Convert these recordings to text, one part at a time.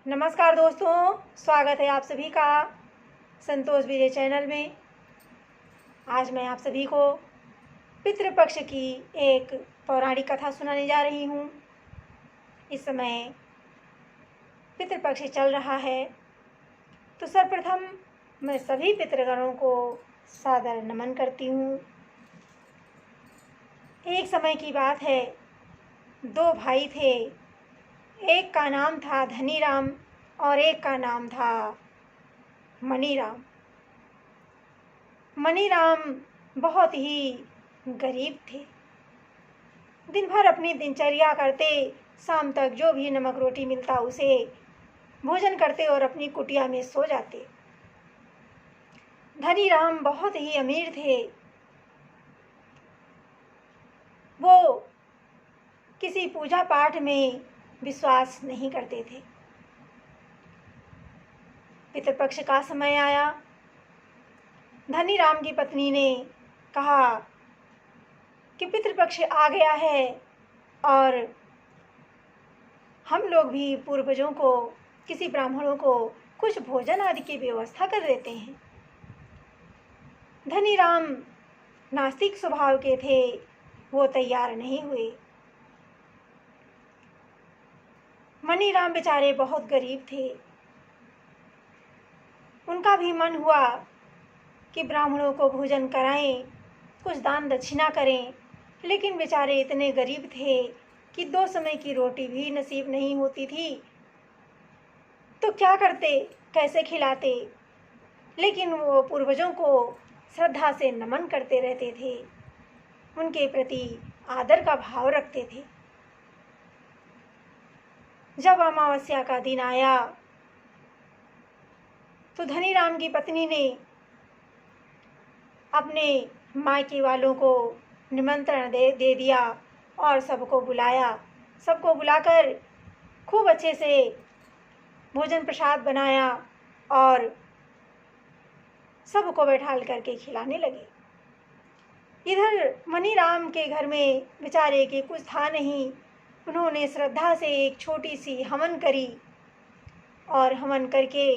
नमस्कार दोस्तों, स्वागत है आप सभी का संतोष विजय चैनल में। आज मैं आप सभी को पितृपक्ष की एक पौराणिक कथा सुनाने जा रही हूँ। इस समय पितृपक्ष चल रहा है, तो सर्वप्रथम मैं सभी पितृगणों को सादर नमन करती हूँ। एक समय की बात है, दो भाई थे। एक का नाम था धनीराम और एक का नाम था मनीराम। मनीराम बहुत ही गरीब थे। दिन भर अपनी दिनचर्या करते, शाम तक जो भी नमक रोटी मिलता उसे भोजन करते और अपनी कुटिया में सो जाते। धनीराम बहुत ही अमीर थे। वो किसी पूजा पाठ में विश्वास नहीं करते थे। पितृपक्ष का समय आया। धनीराम की पत्नी ने कहा कि पितृपक्ष आ गया है और हम लोग भी पूर्वजों को, किसी ब्राह्मणों को कुछ भोजन आदि की व्यवस्था कर देते हैं। धनीराम नास्तिक स्वभाव के थे, वो तैयार नहीं हुए। मनीराम बेचारे बहुत गरीब थे। उनका भी मन हुआ कि ब्राह्मणों को भोजन कराएं, कुछ दान दक्षिणा करें, लेकिन बेचारे इतने गरीब थे कि 2 समय की रोटी भी नसीब नहीं होती थी। तो क्या करते, कैसे खिलाते? लेकिन वो पूर्वजों को श्रद्धा से नमन करते रहते थे, उनके प्रति आदर का भाव रखते थे। जब अमावस्या का दिन आया तो धनीराम की पत्नी ने अपने मायके वालों को निमंत्रण दे दिया और सबको बुलाया। सबको बुलाकर खूब अच्छे से भोजन प्रसाद बनाया और सबको बैठाल करके खिलाने लगे। इधर मनीराम के घर में बेचारे के कुछ था नहीं। उन्होंने श्रद्धा से एक छोटी सी हवन करी और हवन करके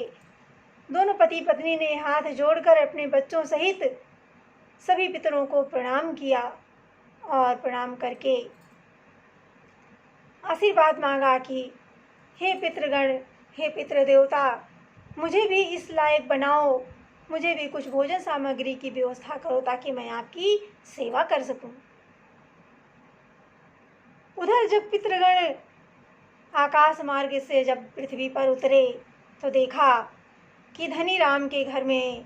दोनों पति पत्नी ने हाथ जोड़कर अपने बच्चों सहित सभी पितरों को प्रणाम किया और प्रणाम करके आशीर्वाद मांगा कि हे पितृगण, हे पितृ देवता, मुझे भी इस लायक बनाओ, मुझे भी कुछ भोजन सामग्री की व्यवस्था करो ताकि मैं आपकी सेवा कर सकूं। उधर जब पितृगण आकाश मार्ग से जब पृथ्वी पर उतरे तो देखा कि धनीराम के घर में,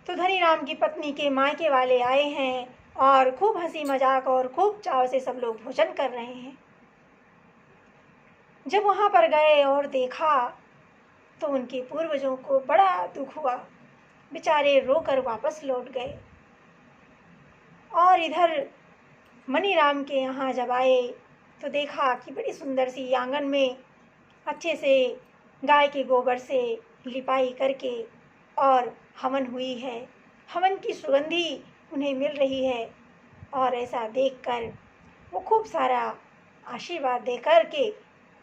तो धनीराम की पत्नी के मायके वाले आए हैं और खूब हंसी मजाक और खूब चाव से सब लोग भोजन कर रहे हैं। जब वहां पर गए और देखा तो उनके पूर्वजों को बड़ा दुख हुआ। बेचारे रोकर वापस लौट गए। और इधर मनीराम के यहाँ जब आए तो देखा कि बड़ी सुंदर सी आंगन में अच्छे से गाय के गोबर से लिपाई करके और हवन हुई है। हवन की सुगंधी उन्हें मिल रही है और ऐसा देखकर वो खूब सारा आशीर्वाद दे करके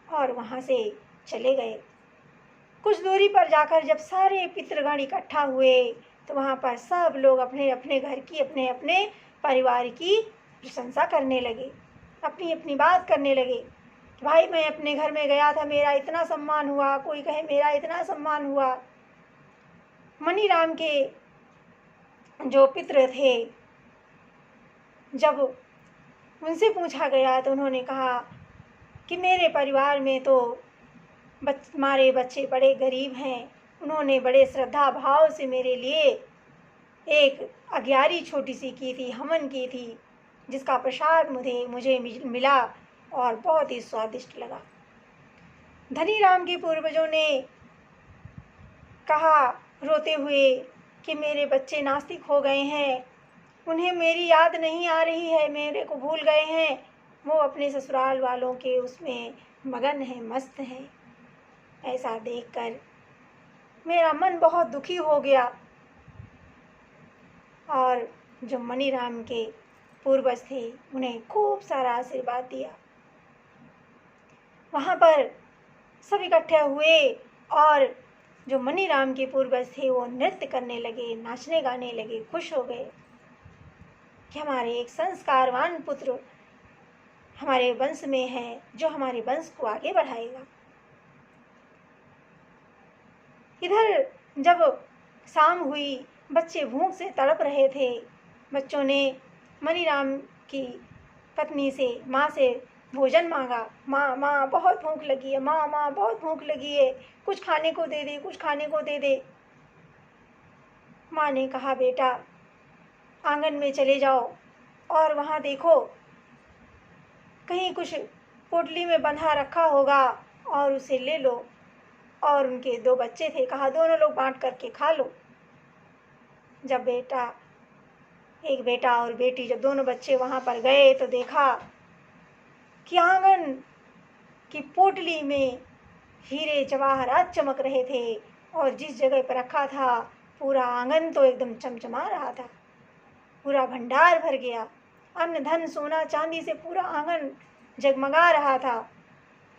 और वहाँ से चले गए। कुछ दूरी पर जाकर जब सारे पितृगण इकट्ठा हुए तो वहाँ पर सब लोग अपने अपने घर की, अपने अपने परिवार की प्रशंसा करने लगे, अपनी अपनी बात करने लगे। भाई, मैं अपने घर में गया था, मेरा इतना सम्मान हुआ, कोई कहे मेरा इतना सम्मान हुआ। मनीराम के जो पितृ थे, जब उनसे पूछा गया तो उन्होंने कहा कि मेरे परिवार में तो हमारे बच्चे बड़े गरीब हैं। उन्होंने बड़े श्रद्धा भाव से मेरे लिए एक अग्यारी छोटी सी की थी, हवन की थी, जिसका प्रसाद मुझे मिला और बहुत ही स्वादिष्ट लगा। धनीराम के पूर्वजों ने कहा रोते हुए कि मेरे बच्चे नास्तिक हो गए हैं, उन्हें मेरी याद नहीं आ रही है, मेरे को भूल गए हैं, वो अपने ससुराल वालों के उसमें मगन हैं, मस्त हैं। ऐसा देखकर मेरा मन बहुत दुखी हो गया। और जो मनीराम के पूर्वज थे उन्हें खूब सारा आशीर्वाद दिया। वहाँ पर सब इकट्ठे हुए और जो मनीराम के पूर्वज थे वो नृत्य करने लगे, नाचने गाने लगे, खुश हो गए कि हमारे एक संस्कारवान पुत्र हमारे वंश में है जो हमारे वंश को आगे बढ़ाएगा। इधर जब शाम हुई, बच्चे भूख से तड़प रहे थे। बच्चों ने मनीराम की पत्नी से, माँ से भोजन मांगा। माँ माँ बहुत भूख लगी है, माँ माँ बहुत भूख लगी है, कुछ खाने को दे दे, कुछ खाने को दे दे। माँ ने कहा बेटा आंगन में चले जाओ और वहाँ देखो कहीं कुछ पोटली में बंधा रखा होगा और उसे ले लो। और उनके 2 बच्चे थे, कहा दोनों लोग बांट करके खा लो। जब एक बेटा और बेटी जब दोनों बच्चे वहाँ पर गए तो देखा कि आंगन की पोटली में हीरे जवाहरात चमक रहे थे और जिस जगह पर रखा था पूरा आंगन तो एकदम चमचमा रहा था, पूरा भंडार भर गया। अन्न धन सोना चांदी से पूरा आंगन जगमगा रहा था।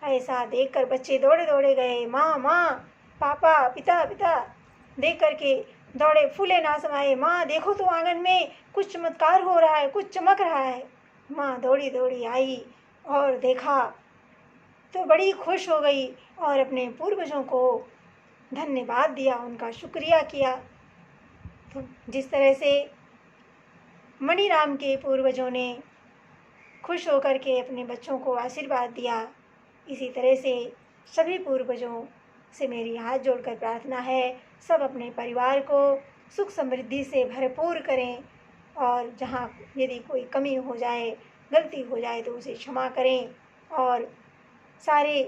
ऐसा देखकर बच्चे दौड़े दौड़े गए, माँ माँ, पापा, पिता पिता, देख करके दौड़े, फूले ना समाये, माँ देखो तो आंगन में कुछ चमत्कार हो रहा है, कुछ चमक रहा है। माँ दौड़ी दौड़ी आई और देखा तो बड़ी खुश हो गई और अपने पूर्वजों को धन्यवाद दिया, उनका शुक्रिया किया। तो जिस तरह से मणिराम के पूर्वजों ने खुश होकर के अपने बच्चों को आशीर्वाद दिया, इसी तरह से सभी पूर्वजों से मेरी हाथ जोड़कर प्रार्थना है सब अपने परिवार को सुख समृद्धि से भरपूर करें और जहाँ यदि कोई कमी हो जाए, गलती हो जाए तो उसे क्षमा करें। और सारे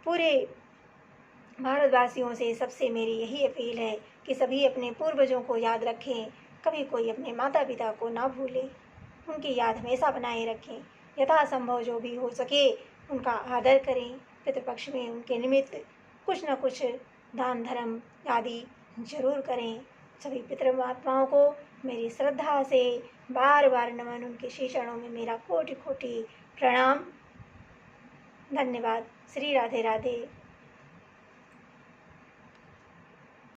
पूरे भारतवासियों से सबसे मेरी यही अपील है कि सभी अपने पूर्वजों को याद रखें, कभी कोई अपने माता पिता को ना भूले, उनकी याद हमेशा बनाए रखें। यथासंभव जो भी हो सके उनका आदर करें, पितृपक्ष में उनके निमित्त कुछ न कुछ दान धर्म आदि जरूर करें। सभी पितृमाताओं को मेरी श्रद्धा से बार बार नमन, उनके श्री चरणों में मेरा कोटि कोटि प्रणाम। धन्यवाद। श्री राधे राधे।